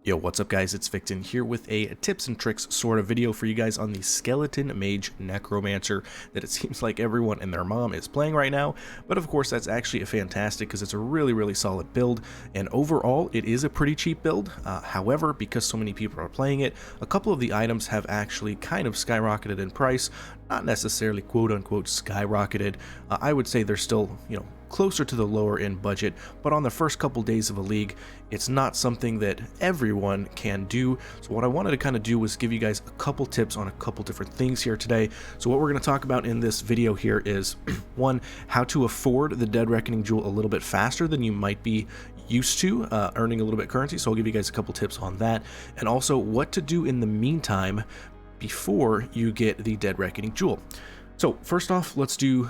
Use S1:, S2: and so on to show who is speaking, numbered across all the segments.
S1: Yo, what's up guys, it's Victon here with a tips and tricks sort of video for you guys on the Skeleton Mage Necromancer that it seems like everyone and their mom is playing right now. But of course that's actually a fantastic because it's a really solid build, and overall it is a pretty cheap build. However, because so many people are playing it, a couple of the items have actually kind of skyrocketed in price. Not necessarily quote unquote skyrocketed. I would say they're still, closer to the lower end budget, but on the first couple days of a league, it's not something that everyone can do. So what I wanted to kind of do was give you guys a couple tips on a couple different things here today. So what we're going to talk about in this video here is one, how to afford the Dead Reckoning Jewel a little bit faster than you might be used to, earning a little bit currency. So I'll give you guys a couple tips on that, and also what to do in the meantime before you get the Dead Reckoning Jewel. So first off, let's do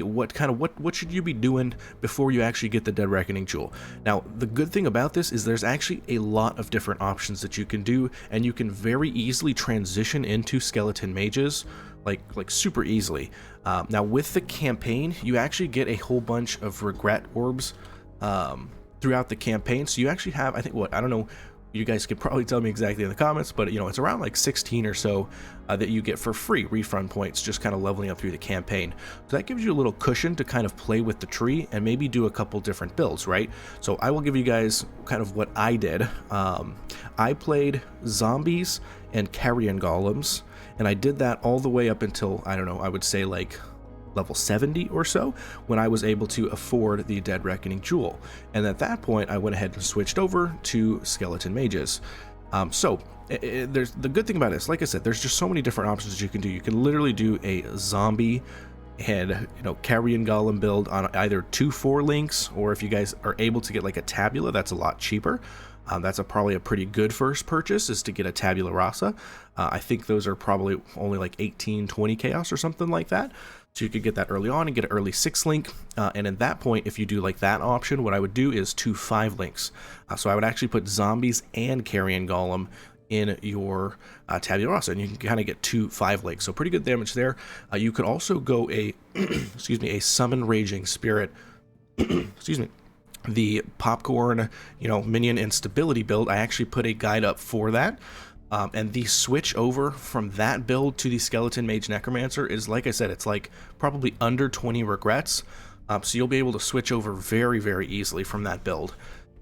S1: what should you be doing before you actually get the Dead Reckoning Jewel. Now the good thing about this is there's actually a lot of different options that you can do, and you can very easily transition into skeleton mages like super easily. Now with the campaign, you actually get a whole bunch of regret orbs throughout the campaign, so you actually have, I think, I don't know, you guys could probably tell me exactly in the comments, but it's around like 16 or so that you get for free refund points, just kind of leveling up through the campaign. So that gives you a little cushion to kind of play with the tree and maybe do a couple different builds, right? So I will give you guys kind of what I did. I played zombies and carrion golems, and I did that all the way up until, I don't know, I would say like level 70 or so, when I was able to afford the Dead Reckoning Jewel. And at that point I went ahead and switched over to skeleton mages. There's the good thing about this, like I said, there's just so many different options that you can do. You can literally do a zombie and carrion golem build on either 2-4 links, or if you guys are able to get like a tabula, that's a lot cheaper. That's probably a pretty good first purchase, is to get a tabula rasa. I think those are probably only like 18-20 chaos or something like that. So you could get that early on and get an early 6 link. And at that point, if you do like that option, what I would do is 2 5 links. So I would actually put zombies and carrion golem in your tabula rasa, and you can kind of get 2 5 links. So pretty good damage there. You could also go a a summon raging spirit. Excuse me. The popcorn, minion instability build, I actually put a guide up for that. And the switch over from that build to the Skeleton Mage Necromancer is, like I said, it's like probably under 20 regrets. So you'll be able to switch over very easily from that build.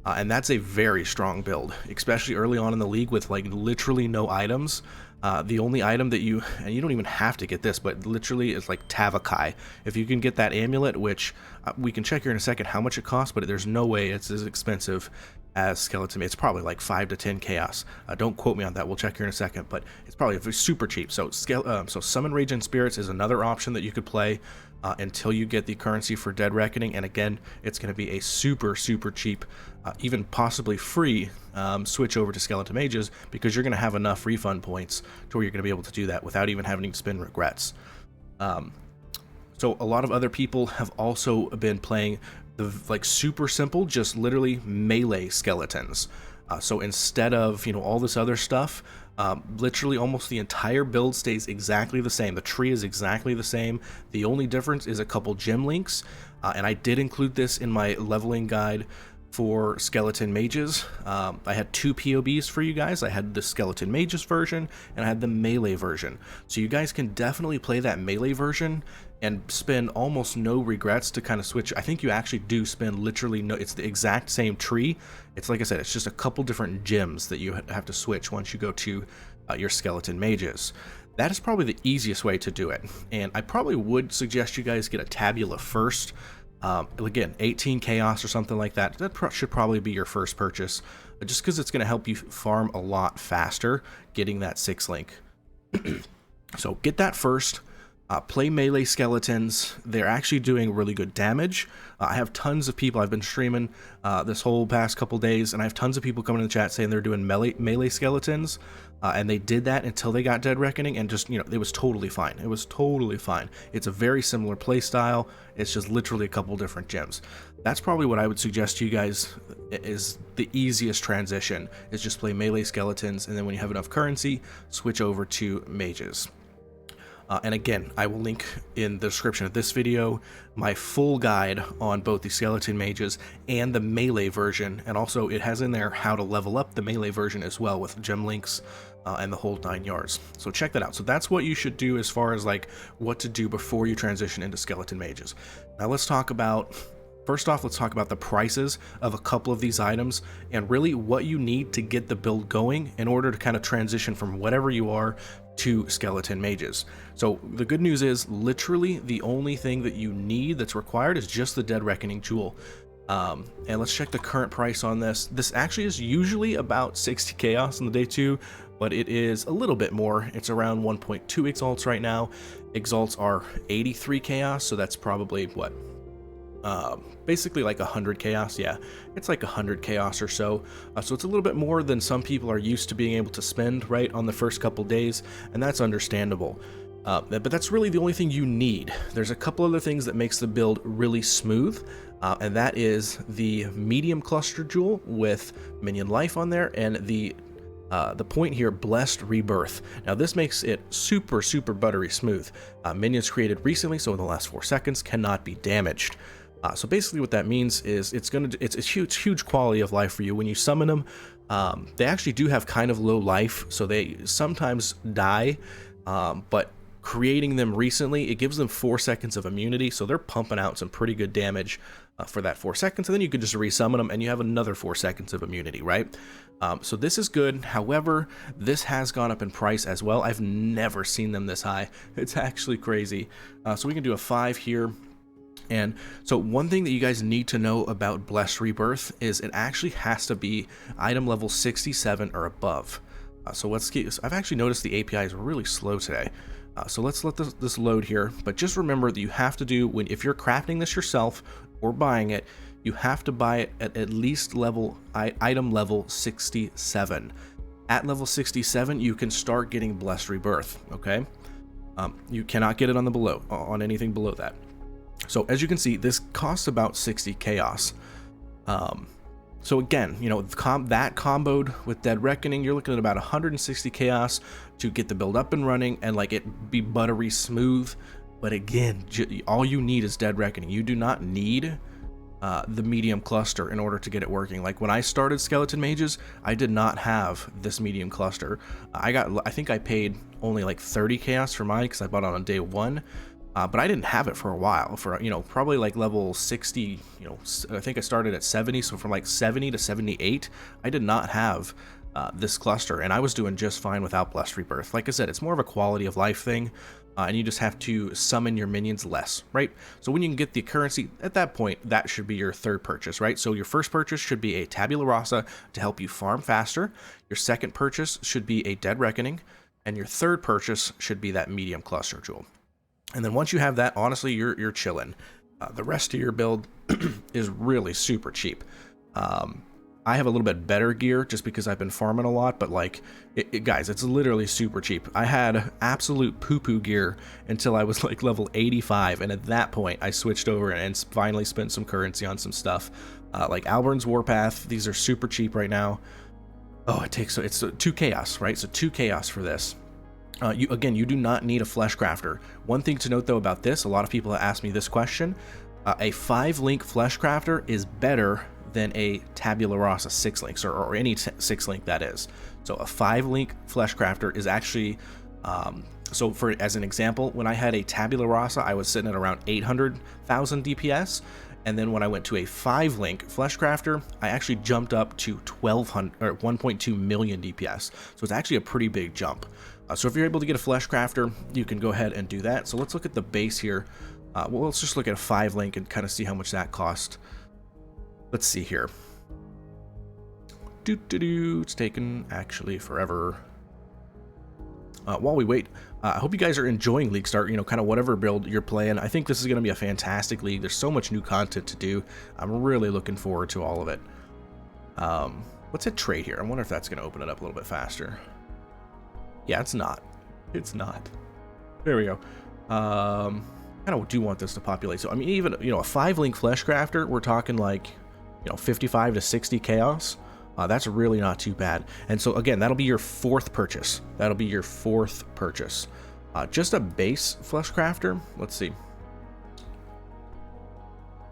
S1: And that's a very strong build, especially early on in the league with like literally no items. The only item that you don't even have to get this, but literally is like Tavakai. If you can get that amulet, which we can check here in a second how much it costs, but there's no way it's as expensive as skeleton. It's probably like 5 to 10 chaos. Don't quote me on that, we'll check here in a second, but it's probably super cheap. So summon raging spirits is another option that you could play until you get the currency for Dead Reckoning, and again, it's going to be a super cheap, even possibly free switch over to skeleton mages, because you're going to have enough refund points to where you're going to be able to do that without even having to spend regrets. So a lot of other people have also been playing the super simple, just literally melee skeletons. So instead of all this other stuff, literally almost the entire build stays exactly the same. The tree is exactly the same. The only difference is a couple gem links, and I did include this in my leveling guide for skeleton mages. I had 2 POBs for you guys. I had the skeleton mages version and I had the melee version. So you guys can definitely play that melee version and spend almost no regrets to kind of switch. I think you actually do spend literally no, it's the exact same tree. It's like I said, it's just a couple different gems that you have to switch once you go to your skeleton mages. That is probably the easiest way to do it, and I probably would suggest you guys get a tabula first. Again, 18 chaos or something like that. That should probably be your first purchase, just because it's going to help you farm a lot faster getting that 6 link. So get that first. Play melee skeletons. They're actually doing really good damage. I have tons of people, I've been streaming this whole past couple days, and I have tons of people coming in the chat saying they're doing melee skeletons, and they did that until they got Dead Reckoning, and just it was totally fine. It was totally fine. It's a very similar play style. It's just literally a couple different gems. That's probably what I would suggest to you guys is the easiest transition, is just play melee skeletons, and then when you have enough currency, switch over to mages. And again, I will link in the description of this video my full guide on both the skeleton mages and the melee version, and also it has in there how to level up the melee version as well with gem links and the whole 9 yards. So check that out. So that's what you should do as far as like what to do before you transition into skeleton mages. Now let's talk about, first off, let's talk about the prices of a couple of these items and really what you need to get the build going in order to kind of transition from whatever you are to skeleton mages. So the good news is literally the only thing that you need that's required is just the Dead Reckoning Jewel. And let's check the current price on this. This actually is usually about 60 chaos on the day 2, but it is a little bit more. It's around 1.2 exalts right now. Exalts are 83 chaos, so that's probably what? Basically like 100 chaos. Yeah, it's like 100 chaos or so. So it's a little bit more than some people are used to being able to spend right on the first couple days, and that's understandable. But that's really the only thing you need. There's a couple other things that makes the build really smooth, and that is the medium cluster jewel with minion life on there, and the point here, Blessed Rebirth. Now this makes it super buttery smooth. Minions created recently, so in the last 4 seconds, cannot be damaged. So basically what that means is it's a huge quality of life for you when you summon them. They actually do have kind of low life, so they sometimes die, but creating them recently, it gives them 4 seconds of immunity, so they're pumping out some pretty good damage for that 4 seconds, and then you could just resummon them and you have another 4 seconds of immunity, right? So this is good. However, this has gone up in price as well. I've never seen them this high. It's actually crazy. So we can do a 5 here. And so one thing that you guys need to know about Blessed Rebirth is it actually has to be item level 67 or above. So let's keep, I've actually noticed the API is really slow today. So let's let this load here, but just remember that you have to do, if you're crafting this yourself or buying it, you have to buy it at least item level 67. At level 67, you can start getting Blessed Rebirth, okay? You cannot get it on anything below that. So as you can see, this costs about 60 chaos. So again, you know, that comboed with Dead Reckoning, you're looking at about 160 chaos to get the build up and running and like it be buttery smooth. But again, all you need is Dead Reckoning. You do not need the medium cluster in order to get it working. Like when I started Skeleton Mages, I did not have this medium cluster. I think I paid only like 30 chaos for mine because I bought it on day 1. But I didn't have it for a while, for, you know, probably like level 60, you know, I think I started at 70, so from like 70 to 78, I did not have this cluster, and I was doing just fine without Blessed Rebirth. Like I said, it's more of a quality of life thing, and you just have to summon your minions less, right? So when you can get the currency, at that point, that should be your third purchase, right? So your first purchase should be a Tabula Rasa to help you farm faster, your second purchase should be a Dead Reckoning, and your third purchase should be that medium cluster jewel. And then once you have that, honestly, you're chilling. The rest of your build is really super cheap. I have a little bit better gear just because I've been farming a lot, but like, guys, it's literally super cheap. I had absolute poo-poo gear until I was like level 85, and at that point, I switched over and finally spent some currency on some stuff. Like Albern's Warpath, these are super cheap right now. Oh, it's 2 chaos, right? So 2 chaos for this. Again, you do not need a flesh crafter. One thing to note though about this, a lot of people have asked me this question, a 5-link flesh crafter is better than a Tabula Rasa 6 links, or any 6 link that is. So a 5-link flesh crafter is actually, so for as an example, when I had a Tabula Rasa, I was sitting at around 800,000 DPS. And then when I went to a 5-link flesh crafter, I actually jumped up to 1.2 million DPS. So it's actually a pretty big jump. So if you're able to get a flesh crafter, you can go ahead and do that. So let's look at the base here. Well, let's just look at a 5-link and kind of see how much that cost. Let's see here. It's taken actually forever. While we wait, I hope you guys are enjoying League Start, you know, kind of whatever build you're playing. I think this is going to be a fantastic league. There's so much new content to do. I'm really looking forward to all of it. Let's hit trade here. I wonder if that's going to open it up a little bit faster. Yeah, it's not. It's not. There we go. I do want this to populate. So, I mean, even, you know, a 5-link flesh crafter, we're talking like, you know, 55 to 60 chaos. That's really not too bad. And so again, that'll be your 4th purchase. That'll be your 4th purchase. Just a base flesh crafter. Let's see.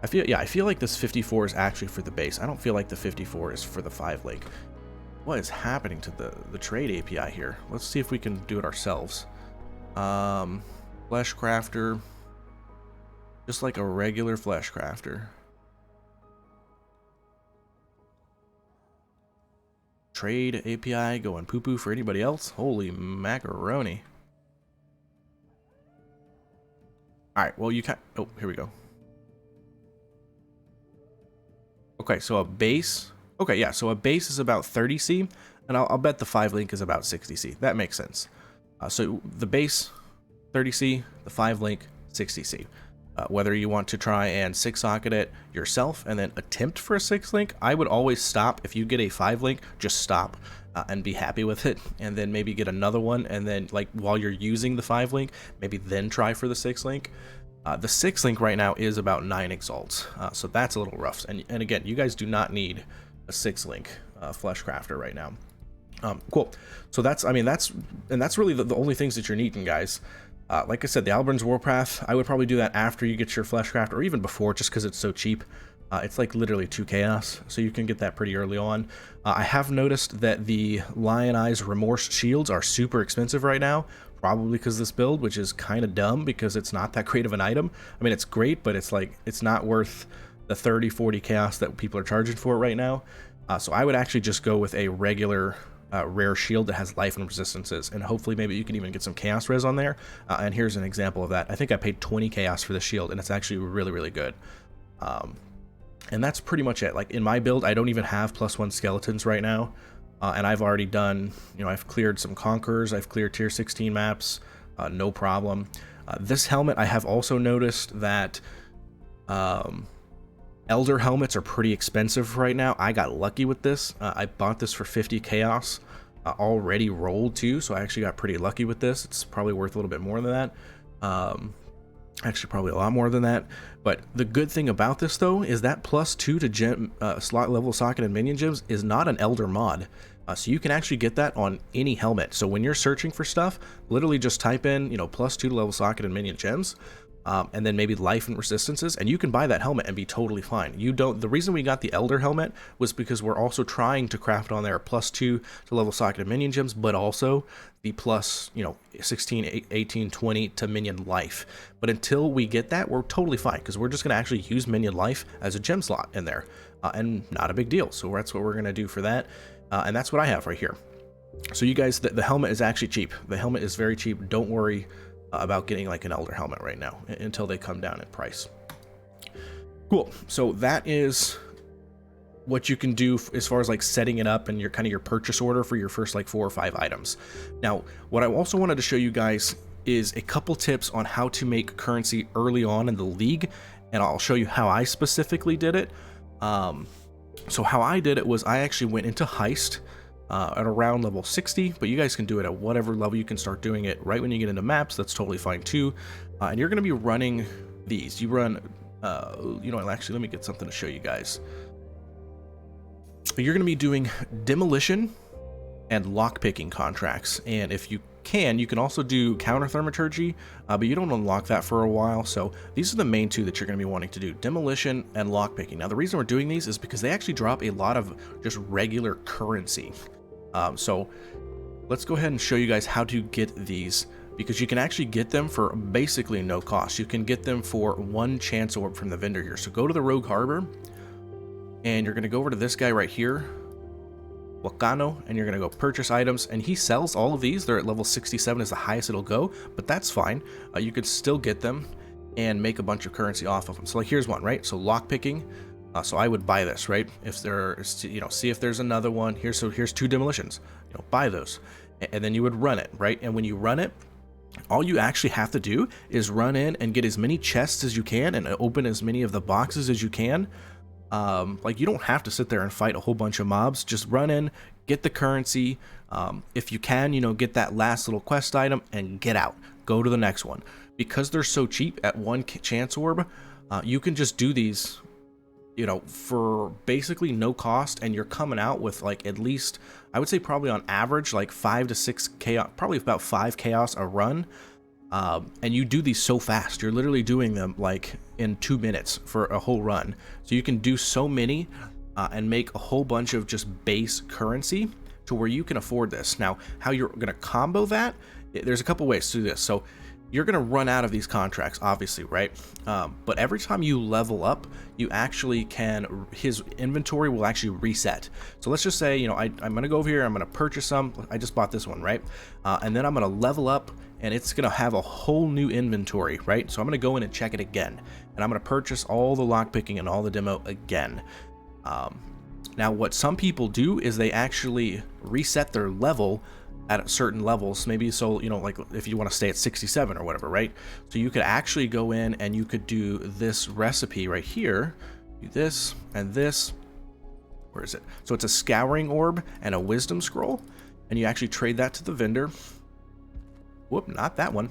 S1: I feel like this 54 is actually for the base. I don't feel like the 54 is for the 5-link. What is happening to the trade API here? Let's see if we can do it ourselves. Flesh crafter. Just like a regular flesh crafter. Trade API going poo-poo for anybody else? Holy macaroni. Alright, well you can't... Oh, here we go. Okay, so a base... Okay, yeah, so a base is about 30C, and I'll bet the 5-link is about 60C. That makes sense. So the base, 30C, the 5-link, 60C. Whether you want to try and 6-socket it yourself and then attempt for a 6-link, I would always stop. If you get a 5-link, just stop and be happy with it, and then maybe get another one, and then like while you're using the 5-link, maybe then try for the 6-link. The 6-link right now is about 9 exalts, so that's a little rough. And again, you guys do not need a 6-link flesh crafter right now. Cool. So that's, I mean, that's really the only things that you're needing, guys. Like I said, the Alberns Warpath, I would probably do that after you get your flesh craft, or even before, just because it's so cheap. It's like literally 2 chaos, so you can get that pretty early on. I have noticed that the Lion Eyes Remorse shields are super expensive right now, probably because of this build, which is kind of dumb because it's not that great of an item. I mean, it's great, but it's like, it's not worth the 30-40 chaos that people are charging for it right now. So I would actually just go with a regular rare shield that has life and resistances, and hopefully maybe you can even get some chaos res on there. And here's an example of that. I think I paid 20 chaos for the shield, and it's actually really, really good. And that's pretty much it. Like in my build, I don't even have +1 skeletons right now. And I've already done, you know, I've cleared some Conquerors, I've cleared tier 16 maps, no problem. This helmet, I have also noticed that Elder helmets are pretty expensive right now. I got lucky with this. I bought this for 50 chaos, already rolled too, so I actually got pretty lucky with this. It's probably worth a little bit more than that. Actually, probably a lot more than that. But the good thing about this, though, is that +2 to gem, slot level socket and minion gems is not an Elder mod. So you can actually get that on any helmet. So when you're searching for stuff, literally just type in, you know, +2 to level socket and minion gems. And then maybe life and resistances, and you can buy that helmet and be totally fine. You don't. The reason we got the Elder helmet was because we're also trying to craft on there +2 to level socket and minion gems, but also the plus, you know, 16, 18, 20 to minion life. But until we get that, we're totally fine because we're just going to actually use minion life as a gem slot in there, and not a big deal. So that's what we're going to do for that, and that's what I have right here. So you guys, the helmet is actually cheap. The helmet is very cheap. Don't worry about getting like an Elder helmet right now until they come down in price. Cool. So that is what you can do as far as like setting it up and your kind of your purchase order for your first like 4 or 5 items. Now, what I also wanted to show you guys is a couple tips on how to make currency early on in the league, and I'll show you how I specifically did it. So how I did it was I actually went into Heist at around level 60, but you guys can do it at whatever level. You can start doing it right when you get into maps. That's totally fine too. And you're going to be running these. You run, you know, actually, let me get something to show you guys. You're going to be doing demolition and lockpicking contracts. And if you can also do counter thaumaturgy, but you don't unlock that for a while. So these are the main 2 that you're going to be wanting to do: demolition and lockpicking. Now the reason we're doing these is because they actually drop a lot of just regular currency. So let's go ahead and show you guys how to get these, because you can actually get them for basically no cost. You can get them for 1 chance orb from the vendor here. So go to the Rogue Harbor, and you're going to go over to this guy right here, Wakano, and you're going to go purchase items, and he sells all of these. They're at level 67 is the highest it'll go, but that's fine. You could still get them and make a bunch of currency off of them. So like here's one, right? So lockpicking. So I would buy this, right? If there's, you know, see if there's another one here. So here's 2 demolitions, you know, buy those, and then you would run it, right? And when you run it, all you actually have to do is run in and get as many chests as you can and open as many of the boxes as you can. Like you don't have to sit there and fight a whole bunch of mobs. Just run in, get the currency. If you can, you know, get that last little quest item and get out. Go to the next one. Because they're so cheap at 1 chance orb, you can just do these, you know, for basically no cost, and you're coming out with like at least, I would say probably on average like 5 to 6 chaos, probably about 5 chaos a run. And you do these so fast. You're literally doing them like in 2 minutes for a whole run. So you can do so many and make a whole bunch of just base currency to where you can afford this. Now, how you're going to combo that, there's a couple ways to do this. So you're going to run out of these contracts, obviously, right? But every time you level up, you actually can, his inventory will actually reset. So let's just say, you know, I'm going to go over here, I'm going to purchase some. I just bought this one, right? And then I'm going to level up, and it's going to have a whole new inventory, right? So I'm going to go in and check it again, and I'm going to purchase all the lockpicking and all the demo again. Now, what some people do is they actually reset their level at certain levels, maybe, so, you know, like if you want to stay at 67 or whatever, right? So you could actually go in and you could do this recipe right here, do this and this. Where is it? So it's a scouring orb and a wisdom scroll, and you actually trade that to the vendor. Whoop, not that one.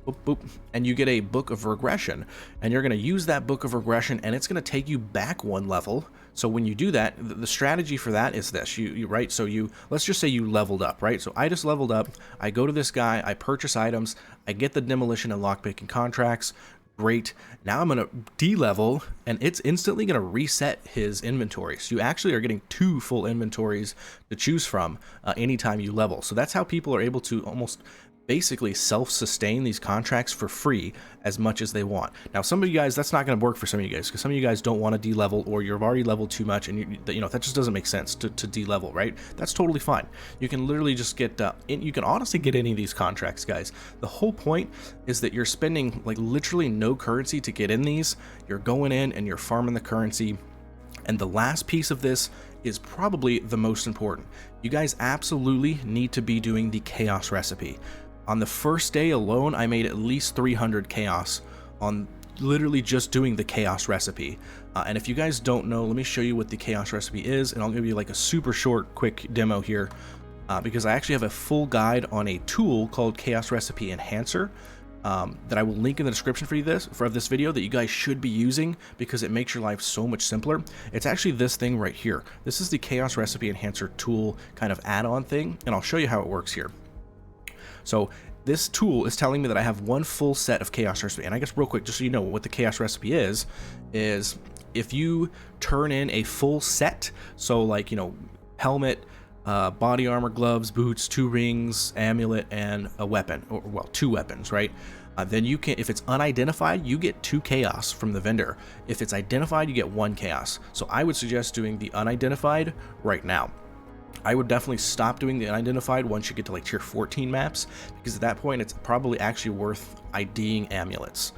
S1: Boop, boop. And you get a book of regression, and you're going to use that book of regression, and it's going to take you back 1 level. So when you do that, the strategy for that is this, you right? So let's just say you leveled up, right? So I just leveled up, I go to this guy, I purchase items, I get the demolition and lockpicking contracts. Great. Now I'm going to de-level, and it's instantly going to reset his inventory. So you actually are getting 2 full inventories to choose from anytime you level. So that's how people are able to almost basically self-sustain these contracts for free as much as they want. Now, some of you guys, that's not going to work for some of you guys, because some of you guys don't want to de-level, or you've already leveled too much, and you know that just doesn't make sense to de-level, right? That's totally fine. You can literally just get you can honestly get any of these contracts, guys. The whole point is that you're spending like literally no currency to get in these. You're going in and you're farming the currency. And the last piece of this is probably the most important. You guys absolutely need to be doing the chaos recipe. On the first day alone, I made at least 300 chaos on literally just doing the chaos recipe. And if you guys don't know, let me show you what the chaos recipe is, and I'll give you like a super short, quick demo here, because I actually have a full guide on a tool called Chaos Recipe Enhancer that I will link in the description for this video that you guys should be using, because it makes your life so much simpler. It's actually this thing right here. This is the Chaos Recipe Enhancer tool kind of add-on thing, and I'll show you how it works here. So this tool is telling me that I have 1 full set of chaos recipe. And I guess real quick, just so you know what the chaos recipe is if you turn in a full set, so like, you know, helmet, body armor, gloves, boots, 2 rings, amulet, and a weapon, or well, 2 weapons, right? Then you can, if it's unidentified, you get 2 chaos from the vendor. If it's identified, you get 1 chaos. So I would suggest doing the unidentified right now. I would definitely stop doing the unidentified once you get to like tier 14 maps, because at that point it's probably actually worth IDing amulets.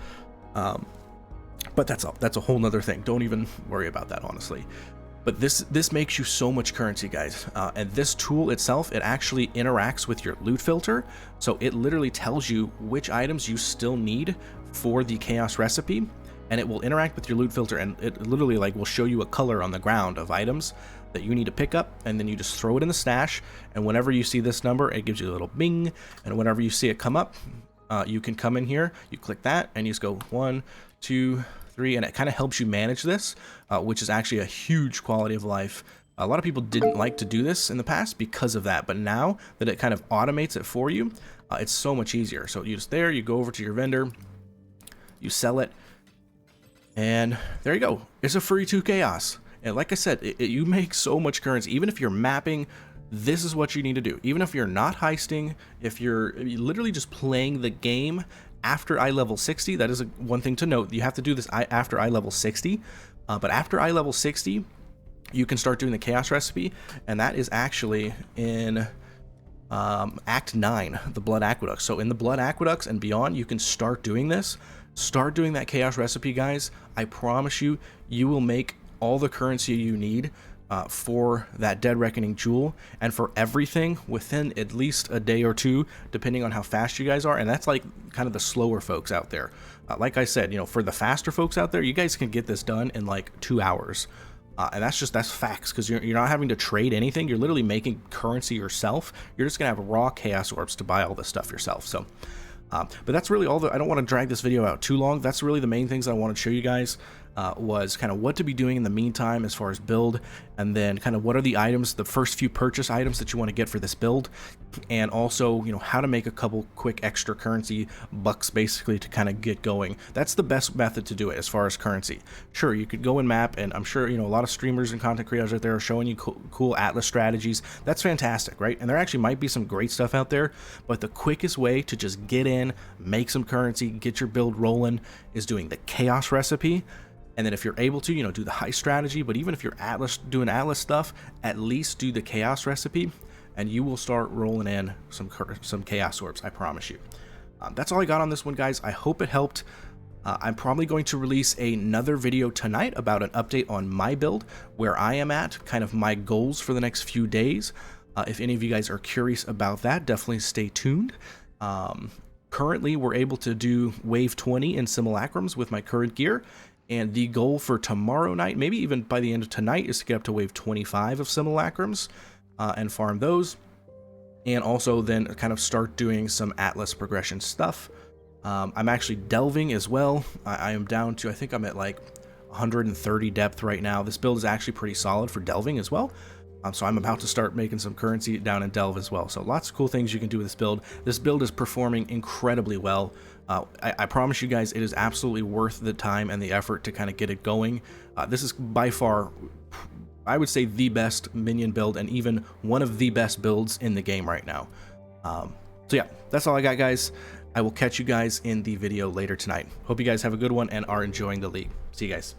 S1: But that's a whole nother thing. Don't even worry about that, honestly. But this makes you so much currency, guys. And this tool itself, it actually interacts with your loot filter. So it literally tells you which items you still need for the chaos recipe, and it will interact with your loot filter, and it literally like will show you a color on the ground of items that you need to pick up, and then you just throw it in the stash, and whenever you see this number, it gives you a little bing, and whenever you see it come up, you can come in here, you click that, and you just go 1, 2, 3, and it kind of helps you manage this, which is actually a huge quality of life. A lot of people didn't like to do this in the past because of that, but now that it kind of automates it for you, it's so much easier. So you just you go over to your vendor, you sell it, and there you go. It's a free 2 chaos. And like I said, you make so much currency. Even if you're mapping, this is what you need to do. Even if you're not heisting, if you're literally just playing the game after eye level 60, that is one thing to note. You have to do this after eye level 60. But after eye level 60, you can start doing the chaos recipe. And that is actually in Act 9, the Blood Aqueducts. So in the Blood Aqueducts and beyond, you can start doing this. Start doing that chaos recipe, guys. I promise you, you will make all the currency you need for that Dead Reckoning jewel, and for everything within at least a day or 2, depending on how fast you guys are. And that's like kind of the slower folks out there. Like I said, you know, for the faster folks out there, you guys can get this done in like 2 hours. And that's facts, because you're not having to trade anything. You're literally making currency yourself. You're just gonna have raw chaos orbs to buy all this stuff yourself. So but that's really all I don't want to drag this video out too long. That's really the main things I want to show you guys. was kind of what to be doing in the meantime as far as build, and then kind of what are the items, the first few purchase items that you want to get for this build, and also, you know, how to make a couple quick extra currency bucks basically to kind of get going. That's the best method to do it as far as currency. Sure, you could go in map, and I'm sure, you know, a lot of streamers and content creators out there are showing you cool Atlas strategies. That's fantastic, right? And there actually might be some great stuff out there, but the quickest way to just get in, make some currency, get your build rolling is doing the chaos recipe. And then if you're able to, you know, do the heist strategy, but even if you're doing Atlas stuff, at least do the chaos recipe, and you will start rolling in some chaos orbs, I promise you. That's all I got on this one, guys. I hope it helped. I'm probably going to release another video tonight about an update on my build, where I am at, kind of my goals for the next few days. If any of you guys are curious about that, definitely stay tuned. Currently, we're able to do wave 20 in simulacrums with my current gear. And the goal for tomorrow night, maybe even by the end of tonight, is to get up to wave 25 of simulacrums and farm those. And also then kind of start doing some Atlas progression stuff. I'm actually delving as well. I am down to, I think I'm at like 130 depth right now. This build is actually pretty solid for delving as well. So I'm about to start making some currency down in delve as well. So lots of cool things you can do with this build. This build is performing incredibly well. I promise you guys, it is absolutely worth the time and the effort to kind of get it going. This is by far, I would say, the best minion build, and even one of the best builds in the game right now. So yeah, that's all I got, guys. I will catch you guys in the video later tonight. Hope you guys have a good one and are enjoying the league. See you guys.